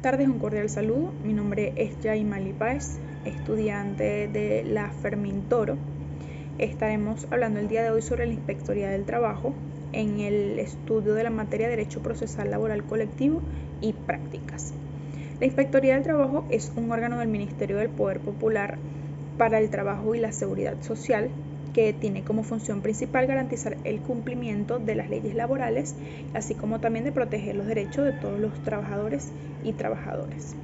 tardes, un cordial saludo. Mi nombre es Yaimali Páez, estudiante de la Fermín Toro. Estaremos hablando el día de hoy sobre la Inspectoría del Trabajo en el estudio de la materia Derecho Procesal Laboral Colectivo y Prácticas. La Inspectoría del Trabajo es un órgano del Ministerio del Poder Popular para el Trabajo y la Seguridad Social que tiene como función principal garantizar el cumplimiento de las leyes laborales, así como también de proteger los derechos de todos los trabajadores y trabajadoras.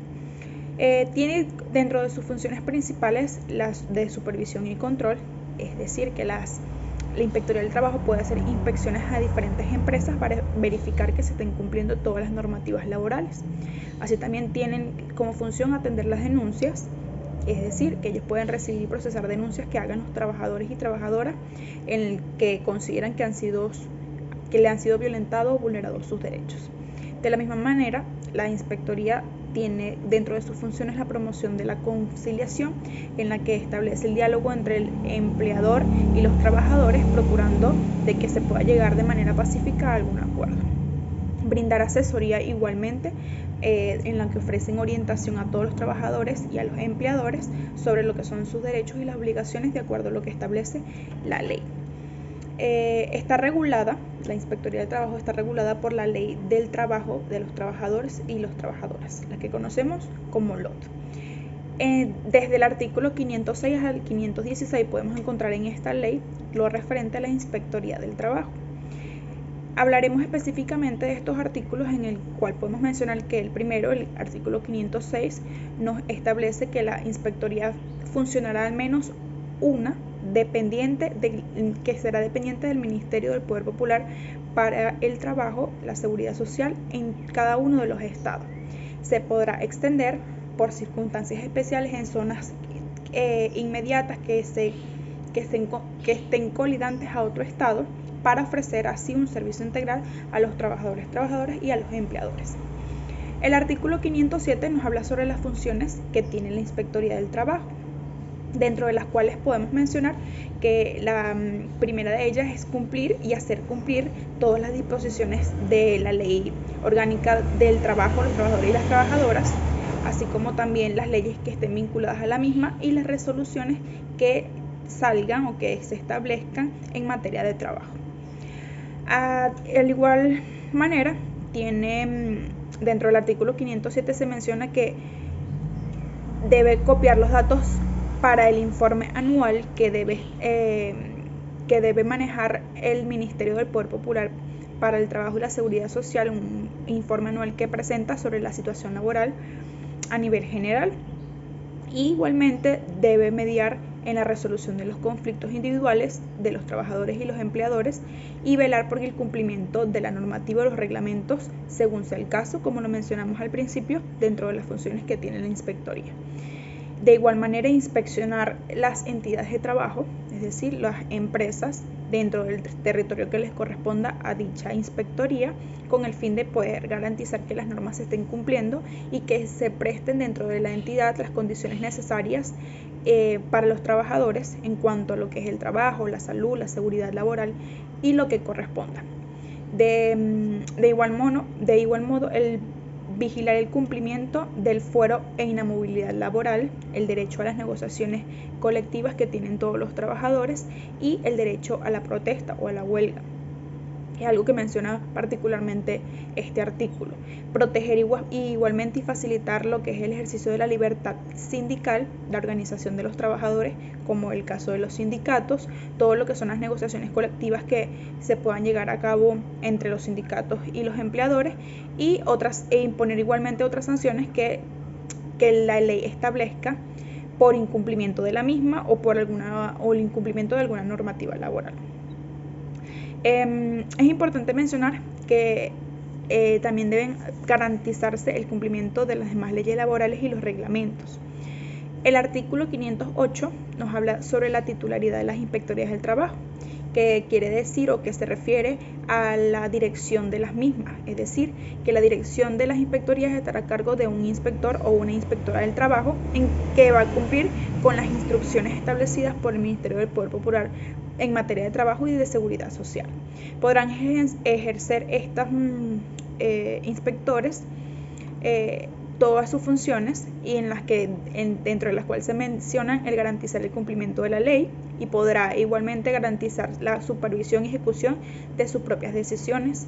Tiene dentro de sus funciones principales las de supervisión y control, es decir, que la Inspectoría del Trabajo puede hacer inspecciones a diferentes empresas para verificar que se estén cumpliendo todas las normativas laborales. Así también tienen como función atender las denuncias, es decir, que ellos pueden recibir y procesar denuncias que hagan los trabajadores y trabajadoras en el que consideran que le han sido violentados o vulnerados sus derechos. De la misma manera, la Inspectoría tiene dentro de sus funciones la promoción de la conciliación, en la que establece el diálogo entre el empleador y los trabajadores, procurando de que se pueda llegar de manera pacífica a algún acuerdo. Brindar asesoría igualmente, en la que ofrecen orientación a todos los trabajadores y a los empleadores sobre lo que son sus derechos y las obligaciones de acuerdo a lo que establece la ley. La Inspectoría del Trabajo está regulada por la Ley del Trabajo de los Trabajadores y las Trabajadoras, la que conocemos como LOT. Desde el artículo 506 al 516 podemos encontrar en esta ley lo referente a la Inspectoría del Trabajo. Hablaremos específicamente de estos artículos, en el cual podemos mencionar que el primero, el artículo 506, nos establece que la inspectoría funcionará al menos una que será dependiente del Ministerio del Poder Popular para el Trabajo, la Seguridad Social en cada uno de los estados. Se podrá extender por circunstancias especiales en zonas inmediatas que estén colidantes a otro estado, para ofrecer así un servicio integral a los trabajadores, trabajadoras y a los empleadores. El artículo 507 nos habla sobre las funciones que tiene la Inspectoría del Trabajo, dentro de las cuales podemos mencionar que la primera de ellas es cumplir y hacer cumplir todas las disposiciones de la Ley Orgánica del Trabajo, los trabajadores y las trabajadoras, así como también las leyes que estén vinculadas a la misma y las resoluciones que salgan o que se establezcan en materia de trabajo. De igual manera, dentro del artículo 507 se menciona que debe copiar los datos para el informe anual que debe manejar el Ministerio del Poder Popular para el Trabajo y la Seguridad Social, un informe anual que presenta sobre la situación laboral a nivel general. Y igualmente debe mediar en la resolución de los conflictos individuales de los trabajadores y los empleadores y velar por el cumplimiento de la normativa o los reglamentos según sea el caso, como lo mencionamos al principio, dentro de las funciones que tiene la inspectoría. De igual manera, inspeccionar las entidades de trabajo, es decir, las empresas dentro del territorio que les corresponda a dicha inspectoría, con el fin de poder garantizar que las normas se estén cumpliendo y que se presten dentro de la entidad las condiciones necesarias para los trabajadores en cuanto a lo que es el trabajo, la salud, la seguridad laboral y lo que corresponda. De igual modo, el vigilar el cumplimiento del fuero e inamovilidad laboral, el derecho a las negociaciones colectivas que tienen todos los trabajadores y el derecho a la protesta o a la huelga. Es algo que menciona particularmente este artículo. Proteger igualmente y facilitar lo que es el ejercicio de la libertad sindical, la organización de los trabajadores, como el caso de los sindicatos, todo lo que son las negociaciones colectivas que se puedan llegar a cabo entre los sindicatos y los empleadores, e imponer igualmente otras sanciones que la ley establezca por incumplimiento de la misma o el incumplimiento de alguna normativa laboral. Es importante mencionar que también deben garantizarse el cumplimiento de las demás leyes laborales y los reglamentos. El artículo 508 nos habla sobre la titularidad de las inspectorías del trabajo, que quiere decir o que se refiere a la dirección de las mismas, es decir, que la dirección de las inspectorías estará a cargo de un inspector o una inspectora del trabajo, en que va a cumplir con las instrucciones establecidas por el Ministerio del Poder Popular en materia de trabajo y de seguridad social. Podrán ejercer estos inspectores todas sus funciones y dentro de las cuales se mencionan el garantizar el cumplimiento de la ley, y podrá igualmente garantizar la supervisión y ejecución de sus propias decisiones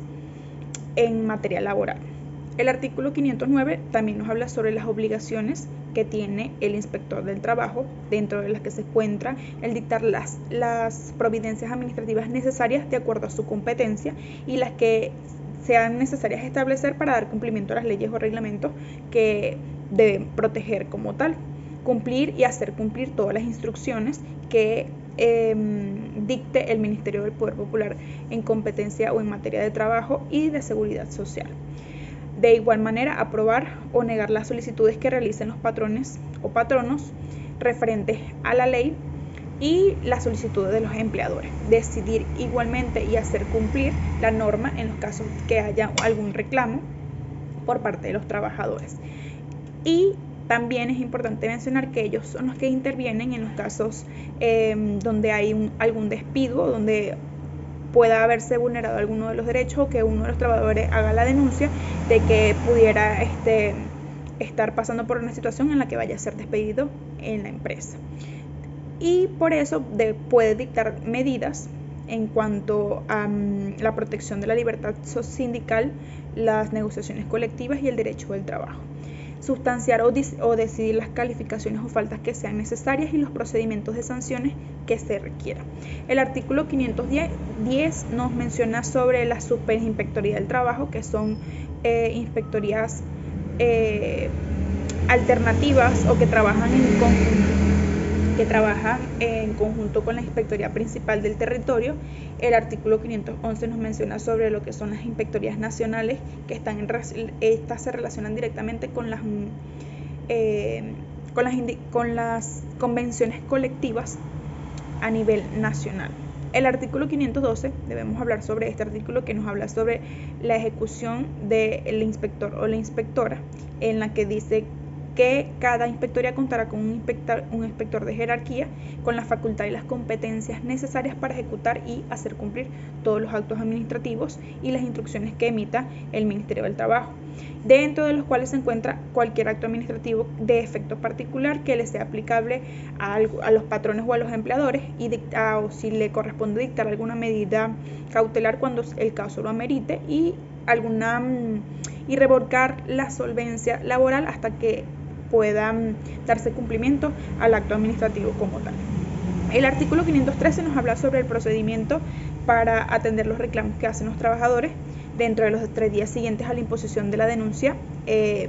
en materia laboral. El artículo 509 también nos habla sobre las obligaciones que tiene el inspector del trabajo, dentro de las que se encuentra el dictar las providencias administrativas necesarias de acuerdo a su competencia y las que sean necesarias establecer para dar cumplimiento a las leyes o reglamentos que deben proteger como tal, cumplir y hacer cumplir todas las instrucciones que dicte el Ministerio del Poder Popular en competencia o en materia de trabajo y de seguridad social. De igual manera, aprobar o negar las solicitudes que realicen los patrones o patronos referentes a la ley y las solicitudes de los empleadores. Decidir igualmente y hacer cumplir la norma en los casos que haya algún reclamo por parte de los trabajadores. Y también es importante mencionar que ellos son los que intervienen en los casos donde hay algún despido, donde pueda haberse vulnerado alguno de los derechos o que uno de los trabajadores haga la denuncia de que pudiera estar pasando por una situación en la que vaya a ser despedido en la empresa. Y por eso puede dictar medidas en cuanto a la protección de la libertad sindical, las negociaciones colectivas y el derecho del trabajo. Sustanciar o decidir las calificaciones o faltas que sean necesarias y los procedimientos de sanciones que se requieran. El artículo 510 nos menciona sobre la superinspectoría del trabajo, que son inspectorías alternativas o que trabajan en conjunto con la Inspectoría Principal del Territorio. El artículo 511 nos menciona sobre lo que son las inspectorías nacionales, que estas se relacionan directamente con las convenciones colectivas a nivel nacional. El artículo 512, debemos hablar sobre este artículo que nos habla sobre la ejecución del inspector o la inspectora, en la que dice que cada inspectoría contará con un inspector de jerarquía con la facultad y las competencias necesarias para ejecutar y hacer cumplir todos los actos administrativos y las instrucciones que emita el Ministerio del Trabajo, dentro de los cuales se encuentra cualquier acto administrativo de efecto particular que le sea aplicable a los patrones o a los empleadores o si le corresponde dictar alguna medida cautelar cuando el caso lo amerite y revocar la solvencia laboral hasta que pueda darse cumplimiento al acto administrativo como tal. El artículo 513 nos habla sobre el procedimiento para atender los reclamos que hacen los trabajadores. Dentro de los 3 días siguientes a la imposición de la denuncia,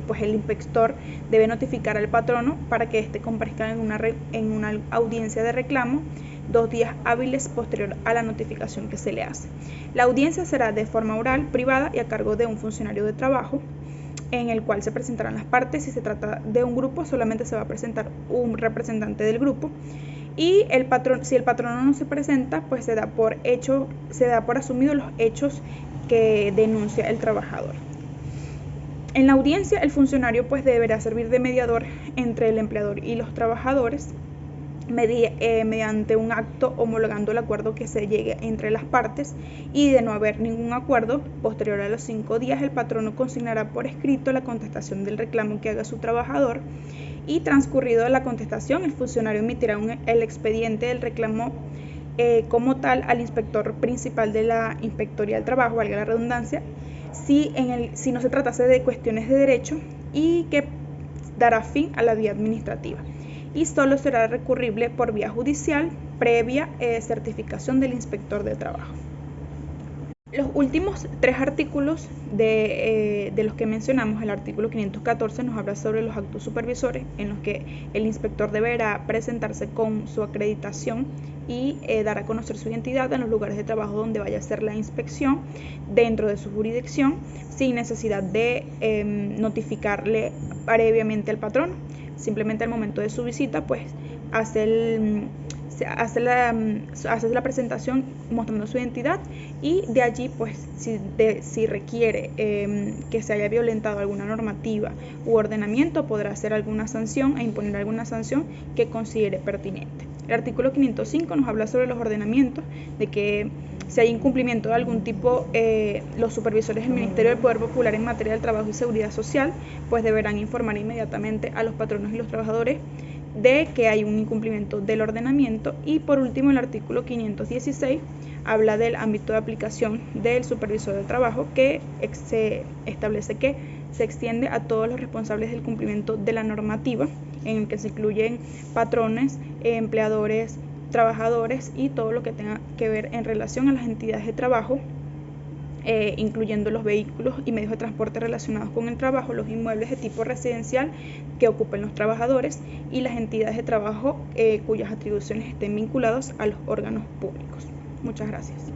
pues el inspector debe notificar al patrono para que éste comparezca en una audiencia de reclamo 2 días hábiles posterior a la notificación que se le hace. La audiencia será de forma oral, privada y a cargo de un funcionario de trabajo, en el cual se presentarán las partes. Si se trata de un grupo, solamente se va a presentar un representante del grupo. Y si el patrono no se presenta, pues se da por asumido los hechos que denuncia el trabajador. En la audiencia, el funcionario pues deberá servir de mediador entre el empleador y los trabajadores mediante un acto homologando el acuerdo que se llegue entre las partes, y de no haber ningún acuerdo, posterior a los 5 días el patrono consignará por escrito la contestación del reclamo que haga su trabajador, y transcurrido la contestación el funcionario emitirá el expediente del reclamo como tal al inspector principal de la Inspectoría del Trabajo, valga la redundancia, si no se tratase de cuestiones de derecho, y que dará fin a la vía administrativa. Y solo será recurrible por vía judicial previa certificación del inspector de trabajo. Los últimos 3 artículos de los que mencionamos, el artículo 514 nos habla sobre los actos supervisores, en los que el inspector deberá presentarse con su acreditación y dar a conocer su identidad en los lugares de trabajo donde vaya a hacer la inspección dentro de su jurisdicción, sin necesidad de notificarle previamente al patrón. Simplemente al momento de su visita, pues hace la presentación mostrando su identidad, y de allí, pues si requiere que se haya violentado alguna normativa u ordenamiento, podrá hacer alguna sanción e imponer alguna sanción que considere pertinente. El artículo 505 nos habla sobre los ordenamientos, de que Si hay incumplimiento de algún tipo, los supervisores del Ministerio del Poder Popular en materia del trabajo y seguridad social, pues deberán informar inmediatamente a los patronos y los trabajadores de que hay un incumplimiento del ordenamiento. Y por último, el artículo 516 habla del ámbito de aplicación del supervisor de trabajo, que se establece que se extiende a todos los responsables del cumplimiento de la normativa, en el que se incluyen patrones, empleadores, trabajadores y todo lo que tenga que ver en relación a las entidades de trabajo, incluyendo los vehículos y medios de transporte relacionados con el trabajo, los inmuebles de tipo residencial que ocupen los trabajadores y las entidades de trabajo cuyas atribuciones estén vinculadas a los órganos públicos. Muchas gracias.